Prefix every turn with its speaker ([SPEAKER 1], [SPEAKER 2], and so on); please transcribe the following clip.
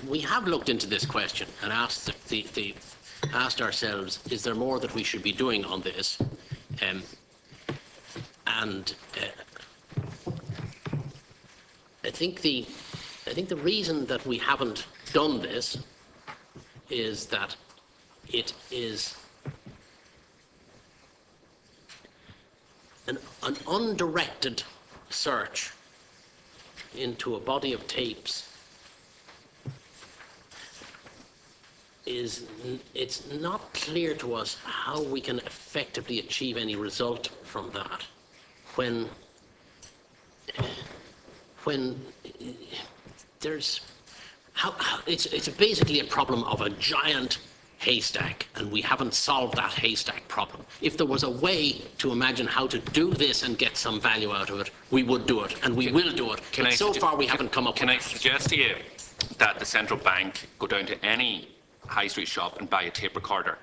[SPEAKER 1] we have looked into this question and asked asked ourselves, is there more that we should be doing on this? I think the reason that we haven't done this is that it is an undirected search into a body of tapes. It's not clear to us how we can effectively achieve any result from that when there's it's basically a problem of a giant haystack, and we haven't solved that haystack problem. If there was a way to imagine how to do this and get some value out of it, we would do it, and we will do it. But so far we haven't come up with it.
[SPEAKER 2] Can I suggest to you that the central bank go down to any high street shop and buy a tape recorder